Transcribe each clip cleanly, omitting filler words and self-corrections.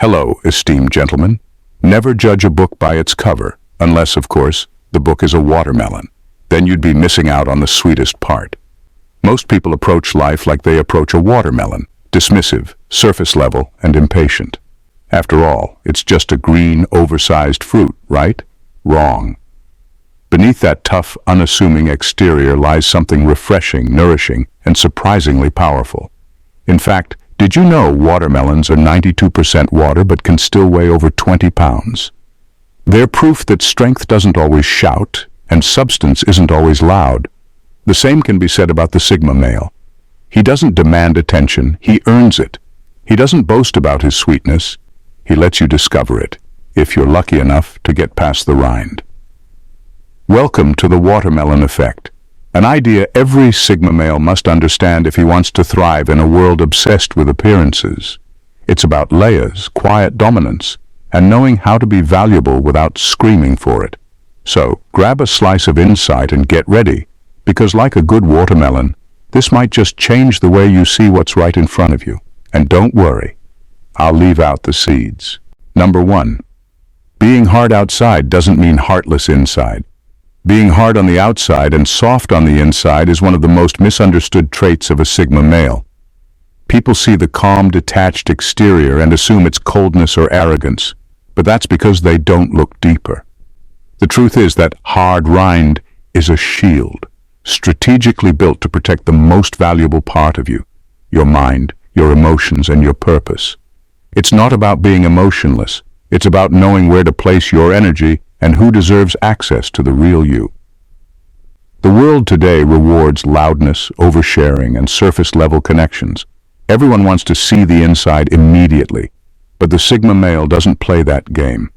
Hello, esteemed gentlemen. Never judge a book by its cover, unless, of course, the book is a watermelon. Then you'd be missing out on the sweetest part. Most people approach life like they approach a watermelon, dismissive, surface level, and impatient. After all, it's just a green, oversized fruit, right? Wrong. Beneath that tough, unassuming exterior lies something refreshing, nourishing, and surprisingly powerful. In fact, did you know watermelons are 92% water but can still weigh over 20 pounds? They're proof that strength doesn't always shout, and substance isn't always loud. The same can be said about the Sigma male. He doesn't demand attention, he earns it. He doesn't boast about his sweetness, he lets you discover it, if you're lucky enough to get past the rind. Welcome to the watermelon effect, an idea every Sigma male must understand if he wants to thrive in a world obsessed with appearances. It's about layers, quiet dominance, and knowing how to be valuable without screaming for it. So, grab a slice of insight and get ready, because like a good watermelon, this might just change the way you see what's right in front of you. And don't worry, I'll leave out the seeds. Number 1. Being hard outside doesn't mean heartless inside. Being hard on the outside and soft on the inside is one of the most misunderstood traits of a Sigma male. People see the calm, detached exterior and assume it's coldness or arrogance, but that's because they don't look deeper. The truth is that hard rind is a shield, strategically built to protect the most valuable part of you, your mind, your emotions, and your purpose. It's not about being emotionless. It's about knowing where to place your energy and who deserves access to the real you. The world today rewards loudness, oversharing, and surface-level connections. Everyone wants to see the inside immediately, but the Sigma male doesn't play that game.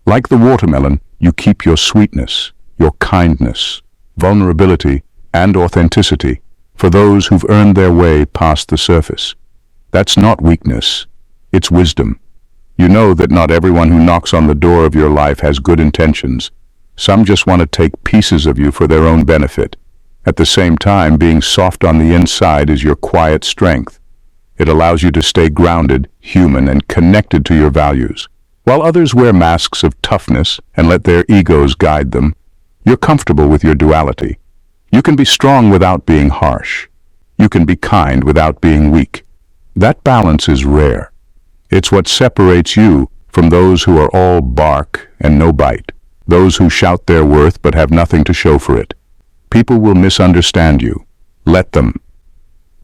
Like the watermelon, you keep your sweetness, your kindness, vulnerability, and authenticity for those who've earned their way past the surface. That's not weakness, it's wisdom. You know that not everyone who knocks on the door of your life has good intentions. Some just want to take pieces of you for their own benefit. At the same time, being soft on the inside is your quiet strength. It allows you to stay grounded, human, and connected to your values. While others wear masks of toughness and let their egos guide them, you're comfortable with your duality. You can be strong without being harsh. You can be kind without being weak. That balance is rare. It's what separates you from those who are all bark and no bite, those who shout their worth but have nothing to show for it. People will misunderstand you. Let them.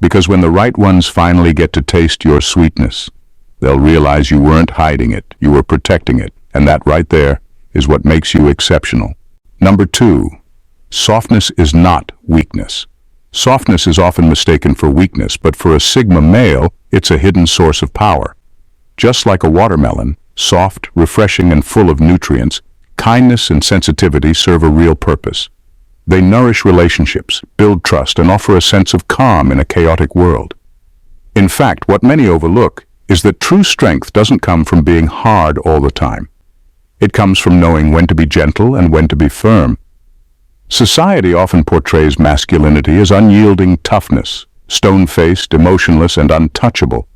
Because when the right ones finally get to taste your sweetness, they'll realize you weren't hiding it, you were protecting it, and that right there is what makes you exceptional. Number 2, softness is not weakness. Softness is often mistaken for weakness, but for a Sigma male, it's a hidden source of power. Just like a watermelon, soft, refreshing, and full of nutrients, kindness and sensitivity serve a real purpose. They nourish relationships, build trust, and offer a sense of calm in a chaotic world. In fact, what many overlook is that true strength doesn't come from being hard all the time. It comes from knowing when to be gentle and when to be firm. Society often portrays masculinity as unyielding toughness, stone-faced, emotionless, and untouchable.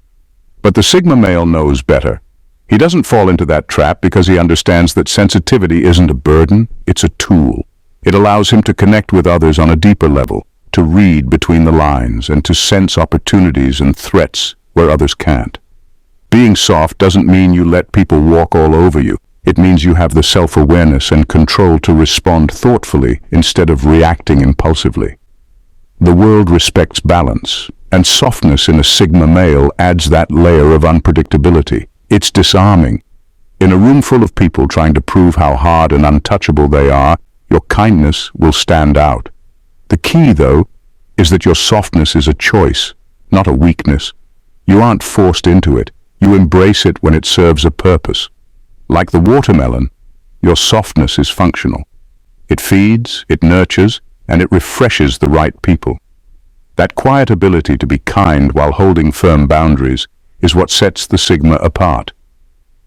But the Sigma male knows better. He doesn't fall into that trap because he understands that sensitivity isn't a burden, it's a tool. It allows him to connect with others on a deeper level, to read between the lines, and to sense opportunities and threats where others can't. Being soft doesn't mean you let people walk all over you. It means you have the self-awareness and control to respond thoughtfully instead of reacting impulsively. The world respects balance, and softness in a Sigma male adds that layer of unpredictability. It's disarming. In a room full of people trying to prove how hard and untouchable they are, your kindness will stand out. The key, though, is that your softness is a choice, not a weakness. You aren't forced into it. You embrace it when it serves a purpose. Like the watermelon, your softness is functional. It feeds, it nurtures, and it refreshes the right people. That quiet ability to be kind while holding firm boundaries is what sets the Sigma apart.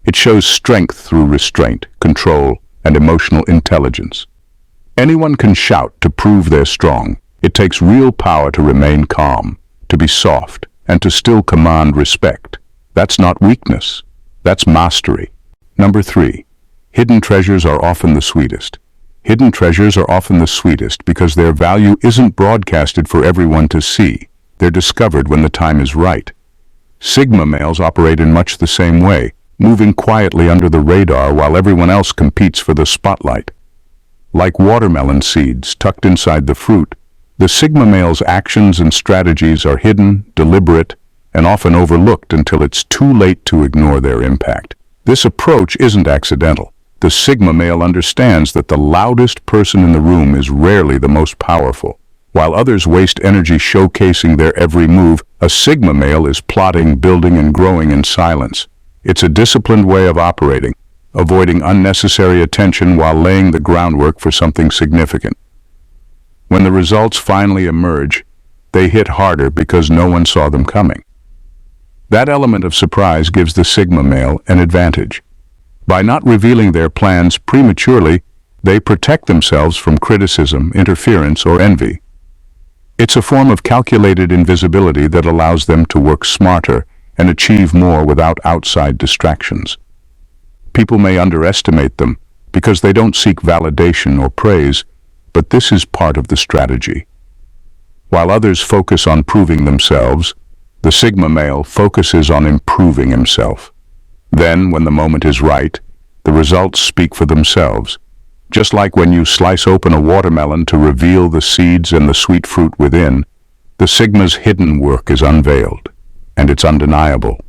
It shows strength through restraint, control, and emotional intelligence. Anyone can shout to prove they're strong. It takes real power to remain calm, to be soft, and to still command respect. That's not weakness. That's mastery. Number 3. Hidden treasures are often the sweetest. Hidden treasures are often the sweetest because their value isn't broadcasted for everyone to see. They're discovered when the time is right. Sigma males operate in much the same way, moving quietly under the radar while everyone else competes for the spotlight. Like watermelon seeds tucked inside the fruit, the Sigma male's actions and strategies are hidden, deliberate, and often overlooked until it's too late to ignore their impact. This approach isn't accidental. The Sigma male understands that the loudest person in the room is rarely the most powerful. While others waste energy showcasing their every move, a Sigma male is plotting, building, and growing in silence. It's a disciplined way of operating, avoiding unnecessary attention while laying the groundwork for something significant. When the results finally emerge, they hit harder because no one saw them coming. That element of surprise gives the Sigma male an advantage. By not revealing their plans prematurely, they protect themselves from criticism, interference, or envy. It's a form of calculated invisibility that allows them to work smarter and achieve more without outside distractions. People may underestimate them because they don't seek validation or praise, but this is part of the strategy. While others focus on proving themselves, the Sigma male focuses on improving himself. Then, when the moment is right, the results speak for themselves. Just like when you slice open a watermelon to reveal the seeds and the sweet fruit within, the Sigma's hidden work is unveiled, and it's undeniable.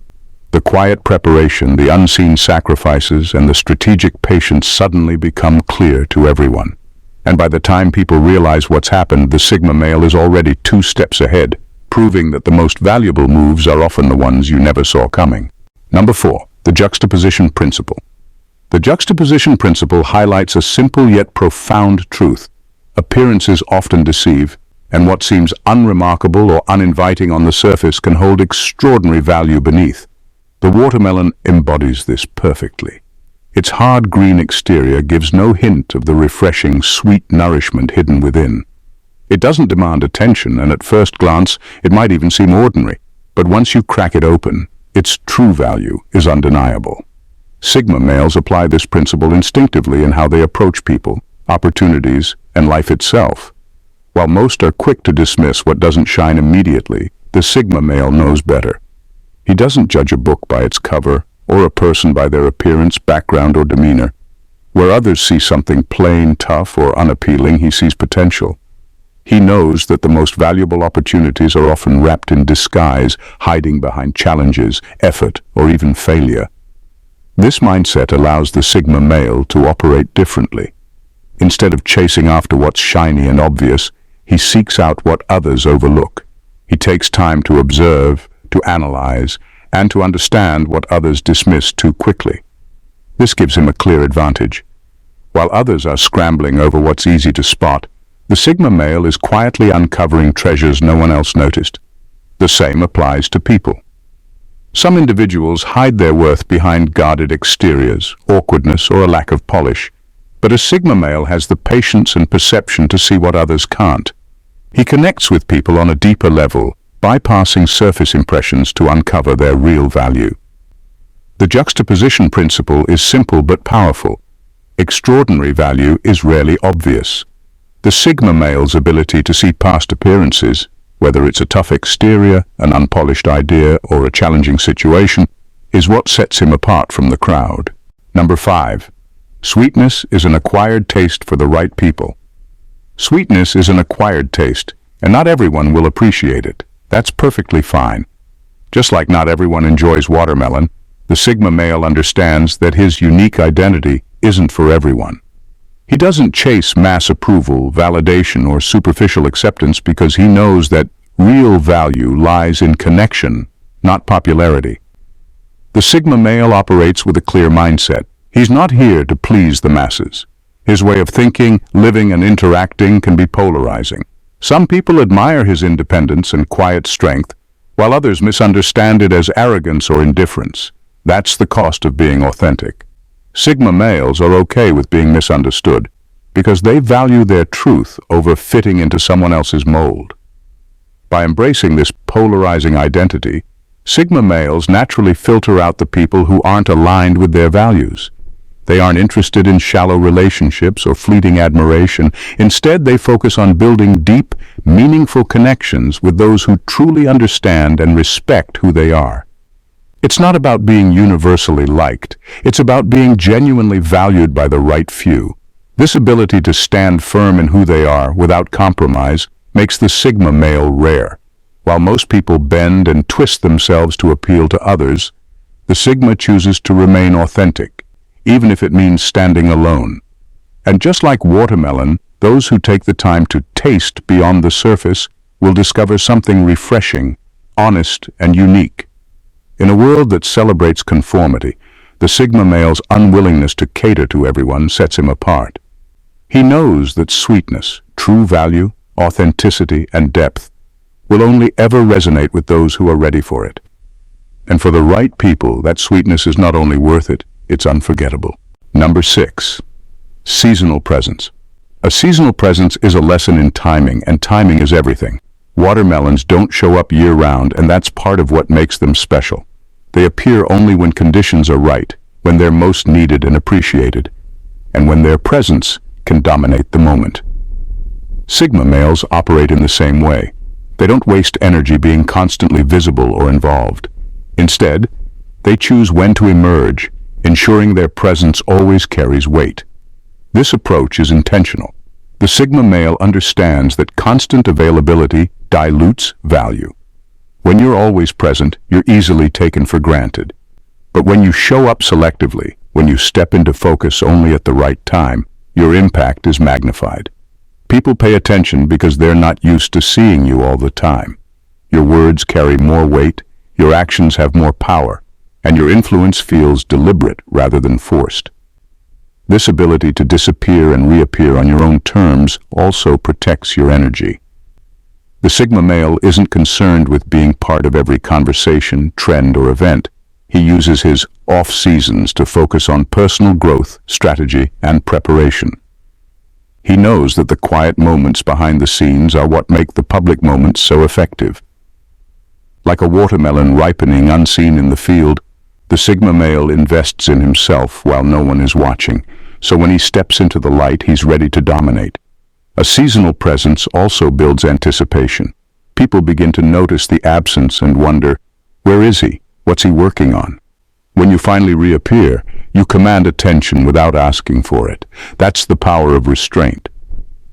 The quiet preparation, the unseen sacrifices, and the strategic patience suddenly become clear to everyone. And by the time people realize what's happened, the Sigma male is already 2 steps ahead, proving that the most valuable moves are often the ones you never saw coming. Number 4. The juxtaposition principle. The juxtaposition principle highlights a simple yet profound truth. Appearances often deceive, and what seems unremarkable or uninviting on the surface can hold extraordinary value beneath. The watermelon embodies this perfectly. Its hard green exterior gives no hint of the refreshing, sweet nourishment hidden within. It doesn't demand attention, and at first glance, it might even seem ordinary. But once you crack it open, its true value is undeniable. Sigma males apply this principle instinctively in how they approach people, opportunities, and life itself. While most are quick to dismiss what doesn't shine immediately, the Sigma male knows better. He doesn't judge a book by its cover, or a person by their appearance, background, or demeanor. Where others see something plain, tough, or unappealing, he sees potential. He knows that the most valuable opportunities are often wrapped in disguise, hiding behind challenges, effort, or even failure. This mindset allows the Sigma male to operate differently. Instead of chasing after what's shiny and obvious, he seeks out what others overlook. He takes time to observe, to analyze, and to understand what others dismiss too quickly. This gives him a clear advantage. While others are scrambling over what's easy to spot, the Sigma male is quietly uncovering treasures no one else noticed. The same applies to people. Some individuals hide their worth behind guarded exteriors, awkwardness, or a lack of polish. But a Sigma male has the patience and perception to see what others can't. He connects with people on a deeper level, bypassing surface impressions to uncover their real value. The juxtaposition principle is simple but powerful. Extraordinary value is rarely obvious. The Sigma male's ability to see past appearances, whether it's a tough exterior, an unpolished idea, or a challenging situation, is what sets him apart from the crowd. Number 5. Sweetness is an acquired taste for the right people. Sweetness is an acquired taste, and not everyone will appreciate it. That's perfectly fine. Just like not everyone enjoys watermelon, the Sigma male understands that his unique identity isn't for everyone. He doesn't chase mass approval, validation, or superficial acceptance because he knows that real value lies in connection, not popularity. The Sigma male operates with a clear mindset. He's not here to please the masses. His way of thinking, living, and interacting can be polarizing. Some people admire his independence and quiet strength, while others misunderstand it as arrogance or indifference. That's the cost of being authentic. Sigma males are okay with being misunderstood because they value their truth over fitting into someone else's mold. By embracing this polarizing identity, Sigma males naturally filter out the people who aren't aligned with their values. They aren't interested in shallow relationships or fleeting admiration. Instead, they focus on building deep, meaningful connections with those who truly understand and respect who they are. It's not about being universally liked. It's about being genuinely valued by the right few. This ability to stand firm in who they are without compromise makes the Sigma male rare. While most people bend and twist themselves to appeal to others, the Sigma chooses to remain authentic, even if it means standing alone. And just like watermelon, those who take the time to taste beyond the surface will discover something refreshing, honest, and unique. In a world that celebrates conformity, the Sigma male's unwillingness to cater to everyone sets him apart. He knows that sweetness, true value, authenticity, and depth will only ever resonate with those who are ready for it. And for the right people, that sweetness is not only worth it, it's unforgettable. Number 6. Seasonal presence. A seasonal presence is a lesson in timing, and timing is everything. Watermelons don't show up year-round, and that's part of what makes them special. They appear only when conditions are right, when they're most needed and appreciated, and when their presence can dominate the moment. Sigma males operate in the same way. They don't waste energy being constantly visible or involved. Instead, they choose when to emerge, ensuring their presence always carries weight. This approach is intentional. The Sigma male understands that constant availability dilutes value. When you're always present, you're easily taken for granted. But when you show up selectively, when you step into focus only at the right time, your impact is magnified. People pay attention because they're not used to seeing you all the time. Your words carry more weight, your actions have more power, and your influence feels deliberate rather than forced. This ability to disappear and reappear on your own terms also protects your energy. The Sigma male isn't concerned with being part of every conversation, trend, or event. He uses his off-seasons to focus on personal growth, strategy, and preparation. He knows that the quiet moments behind the scenes are what make the public moments so effective. Like a watermelon ripening unseen in the field, the Sigma male invests in himself while no one is watching, so when he steps into the light, he's ready to dominate. A seasonal presence also builds anticipation. People begin to notice the absence and wonder, where is he? What's he working on? When you finally reappear, you command attention without asking for it. That's the power of restraint.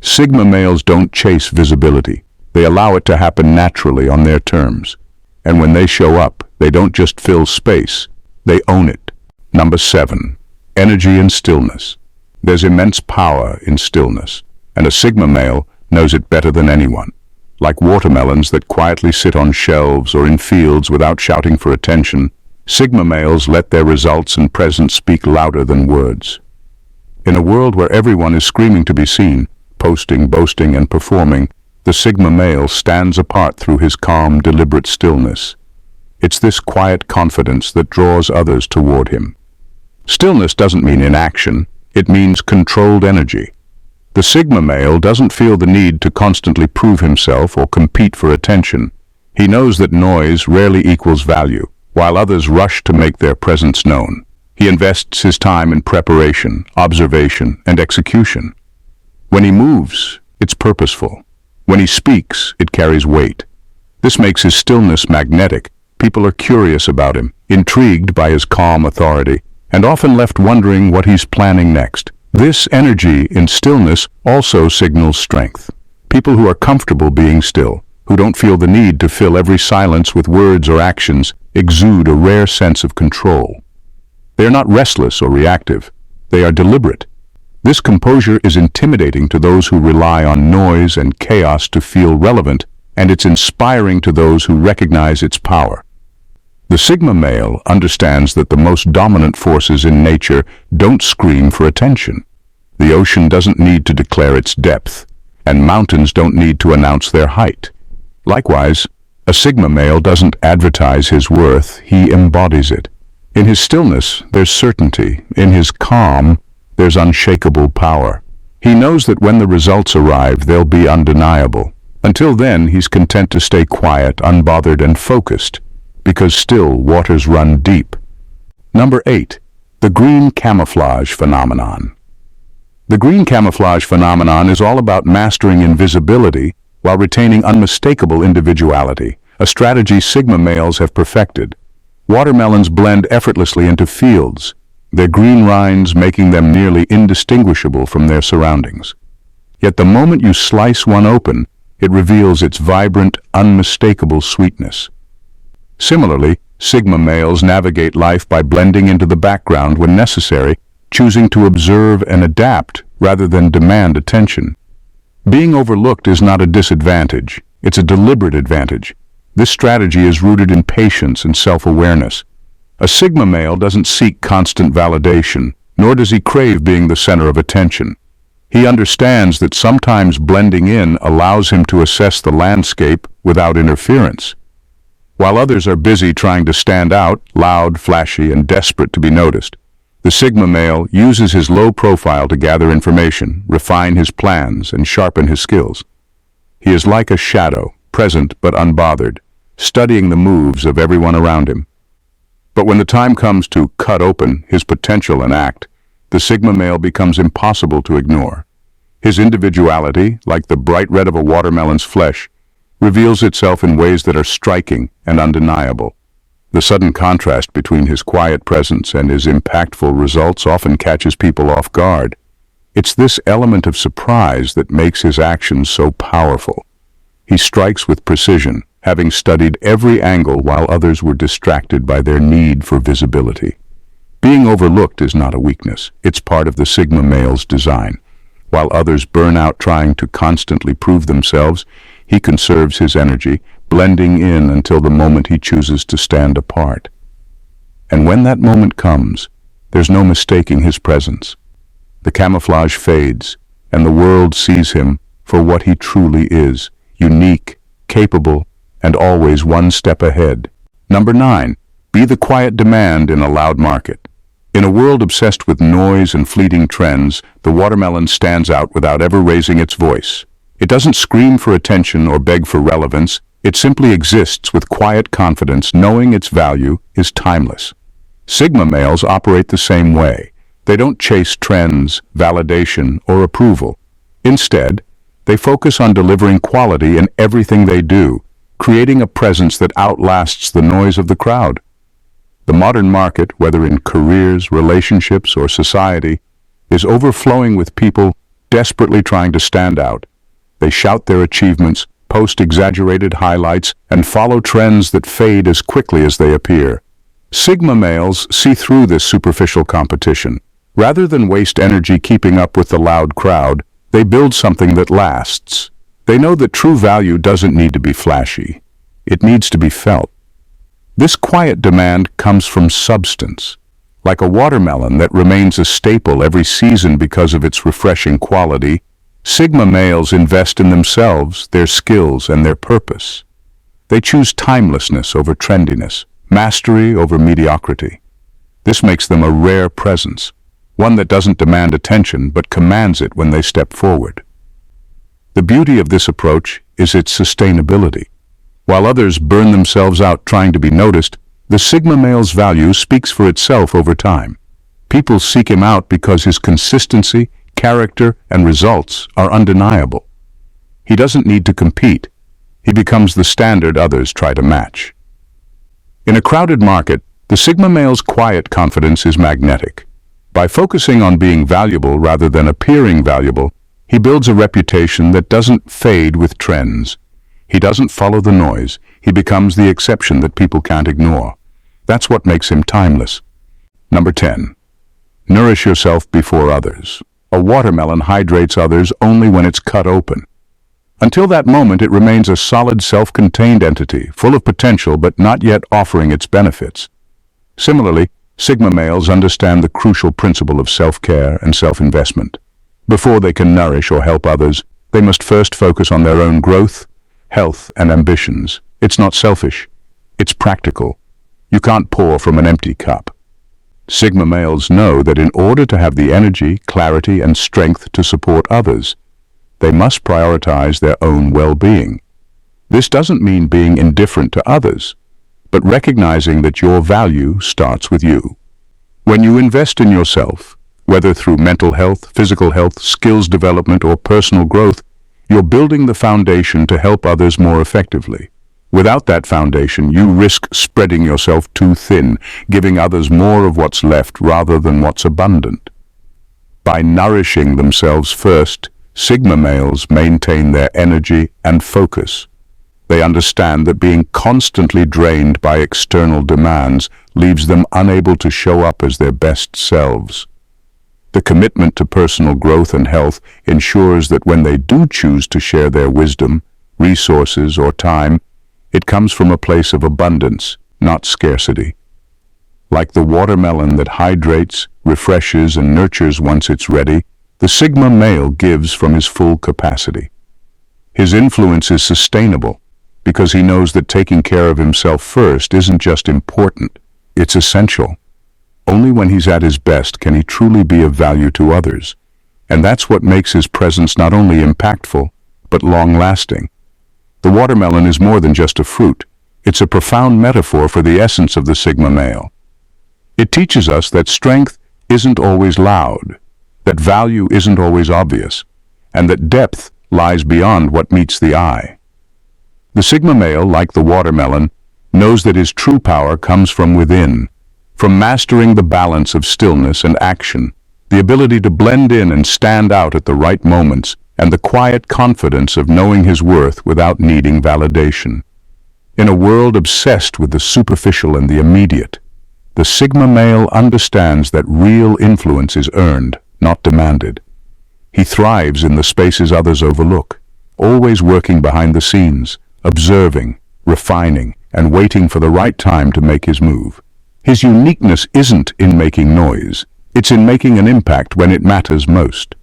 Sigma males don't chase visibility. They allow it to happen naturally on their terms. And when they show up, they don't just fill space, they own it. Number 7. Energy and stillness. There's immense power in stillness, and a Sigma male knows it better than anyone. Like watermelons that quietly sit on shelves or in fields without shouting for attention, Sigma males let their results and presence speak louder than words. In a world where everyone is screaming to be seen, posting, boasting, and performing, the Sigma male stands apart through his calm, deliberate stillness. It's this quiet confidence that draws others toward him. Stillness doesn't mean inaction, it means controlled energy. The Sigma male doesn't feel the need to constantly prove himself or compete for attention. He knows that noise rarely equals value, while others rush to make their presence known. He invests his time in preparation, observation, and execution. When he moves, it's purposeful. When he speaks, it carries weight. This makes his stillness magnetic. People are curious about him, intrigued by his calm authority, and often left wondering what he's planning next. This energy in stillness also signals strength. People who are comfortable being still, who don't feel the need to fill every silence with words or actions, exude a rare sense of control. They are not restless or reactive. They are deliberate. This composure is intimidating to those who rely on noise and chaos to feel relevant, and it's inspiring to those who recognize its power. The Sigma male understands that the most dominant forces in nature don't scream for attention. The ocean doesn't need to declare its depth, and mountains don't need to announce their height. Likewise, a Sigma male doesn't advertise his worth, he embodies it. In his stillness, there's certainty. In his calm, there's unshakable power. He knows that when the results arrive, they'll be undeniable. Until then, he's content to stay quiet, unbothered, and focused. because still waters run deep. Number 8. The green camouflage phenomenon. The green camouflage phenomenon is all about mastering invisibility while retaining unmistakable individuality, a strategy Sigma males have perfected. Watermelons blend effortlessly into fields, their green rinds making them nearly indistinguishable from their surroundings. Yet the moment you slice one open, it reveals its vibrant, unmistakable sweetness. Similarly, Sigma males navigate life by blending into the background when necessary, choosing to observe and adapt rather than demand attention. Being overlooked is not a disadvantage, it's a deliberate advantage. This strategy is rooted in patience and self-awareness. A Sigma male doesn't seek constant validation, nor does he crave being the center of attention. He understands that sometimes blending in allows him to assess the landscape without interference. While others are busy trying to stand out, loud, flashy, and desperate to be noticed, the Sigma male uses his low profile to gather information, refine his plans, and sharpen his skills. He is like a shadow, present but unbothered, studying the moves of everyone around him. But when the time comes to cut open his potential and act, the Sigma male becomes impossible to ignore. His individuality, like the bright red of a watermelon's flesh, reveals itself in ways that are striking and undeniable. The sudden contrast between his quiet presence and his impactful results often catches people off guard. It's this element of surprise that makes his actions so powerful. He strikes with precision, having studied every angle while others were distracted by their need for visibility. Being overlooked is not a weakness, it's part of the Sigma male's design. While others burn out trying to constantly prove themselves, he conserves his energy, blending in until the moment he chooses to stand apart. And when that moment comes, there's no mistaking his presence. The camouflage fades, and the world sees him for what he truly is, unique, capable, and always one step ahead. Number 9. Be the quiet demand in a loud market. In a world obsessed with noise and fleeting trends, the watermelon stands out without ever raising its voice. It doesn't scream for attention or beg for relevance, it simply exists with quiet confidence, knowing its value is timeless. Sigma males operate the same way. They don't chase trends, validation, or approval. Instead, they focus on delivering quality in everything they do, creating a presence that outlasts the noise of the crowd. The modern market, whether in careers, relationships, or society, is overflowing with people desperately trying to stand out. They shout their achievements, post exaggerated highlights, and follow trends that fade as quickly as they appear. Sigma males see through this superficial competition. Rather than waste energy keeping up with the loud crowd, they build something that lasts. They know that true value doesn't need to be flashy. It needs to be felt. This quiet demand comes from substance, like a watermelon that remains a staple every season because of its refreshing quality. Sigma males invest in themselves, their skills, and their purpose. They choose timelessness over trendiness, mastery over mediocrity. This makes them a rare presence, one that doesn't demand attention but commands it when they step forward. The beauty of this approach is its sustainability. While others burn themselves out trying to be noticed, the Sigma male's value speaks for itself over time. People seek him out because his consistency, character, and results are undeniable. He doesn't need to compete. He becomes the standard others try to match. In a crowded market, the Sigma male's quiet confidence is magnetic. By focusing on being valuable rather than appearing valuable, he builds a reputation that doesn't fade with trends. He doesn't follow the noise. He becomes the exception that people can't ignore. That's what makes him timeless. Number 10. Nourish yourself before others. A watermelon hydrates others only when it's cut open. Until that moment, it remains a solid, self-contained entity, full of potential but not yet offering its benefits. Similarly, Sigma males understand the crucial principle of self-care and self-investment. Before they can nourish or help others, they must first focus on their own growth, health, and ambitions. It's not selfish. It's practical. You can't pour from an empty cup. Sigma males know that in order to have the energy, clarity, and strength to support others, they must prioritize their own well-being. This doesn't mean being indifferent to others, but recognizing that your value starts with you. When you invest in yourself, whether through mental health, physical health, skills development, or personal growth, you're building the foundation to help others more effectively. Without that foundation, you risk spreading yourself too thin, giving others more of what's left rather than what's abundant. By nourishing themselves first, Sigma males maintain their energy and focus. They understand that being constantly drained by external demands leaves them unable to show up as their best selves. The commitment to personal growth and health ensures that when they do choose to share their wisdom, resources, or time, it comes from a place of abundance, not scarcity. Like the watermelon that hydrates, refreshes, and nurtures once it's ready, the Sigma male gives from his full capacity. His influence is sustainable because he knows that taking care of himself first isn't just important, it's essential. Only when he's at his best can he truly be of value to others. And that's what makes his presence not only impactful, but long-lasting. The watermelon is more than just a fruit. It's a profound metaphor for the essence of the Sigma male. It teaches us that strength isn't always loud, that value isn't always obvious, and that depth lies beyond what meets the eye. The Sigma male, like the watermelon, knows that his true power comes from within, from mastering the balance of stillness and action, the ability to blend in and stand out at the right moments, and the quiet confidence of knowing his worth without needing validation. In a world obsessed with the superficial and the immediate, the Sigma male understands that real influence is earned, not demanded. He thrives in the spaces others overlook, always working behind the scenes, observing, refining, and waiting for the right time to make his move. His uniqueness isn't in making noise, it's in making an impact when it matters most.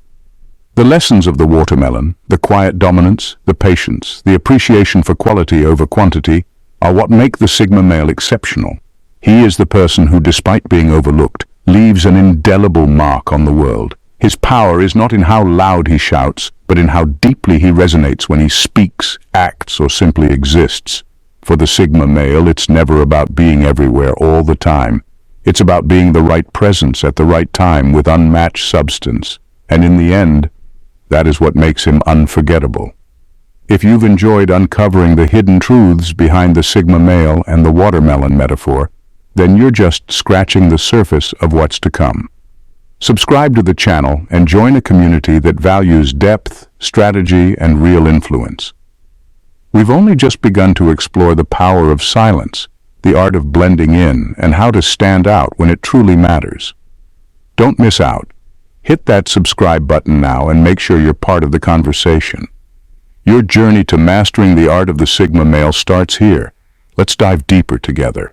The lessons of the watermelon, the quiet dominance, the patience, the appreciation for quality over quantity, are what make the Sigma male exceptional. He is the person who, despite being overlooked, leaves an indelible mark on the world. His power is not in how loud he shouts, but in how deeply he resonates when he speaks, acts, or simply exists. For the Sigma male, it's never about being everywhere all the time. It's about being the right presence at the right time with unmatched substance. And in the end, that is what makes him unforgettable. If you've enjoyed uncovering the hidden truths behind the Sigma male and the watermelon metaphor, then you're just scratching the surface of what's to come. Subscribe to the channel and join a community that values depth, strategy, and real influence. We've only just begun to explore the power of silence, the art of blending in, and how to stand out when it truly matters. Don't miss out. Hit that subscribe button now and make sure you're part of the conversation. Your journey to mastering the art of the Sigma male starts here. Let's dive deeper together.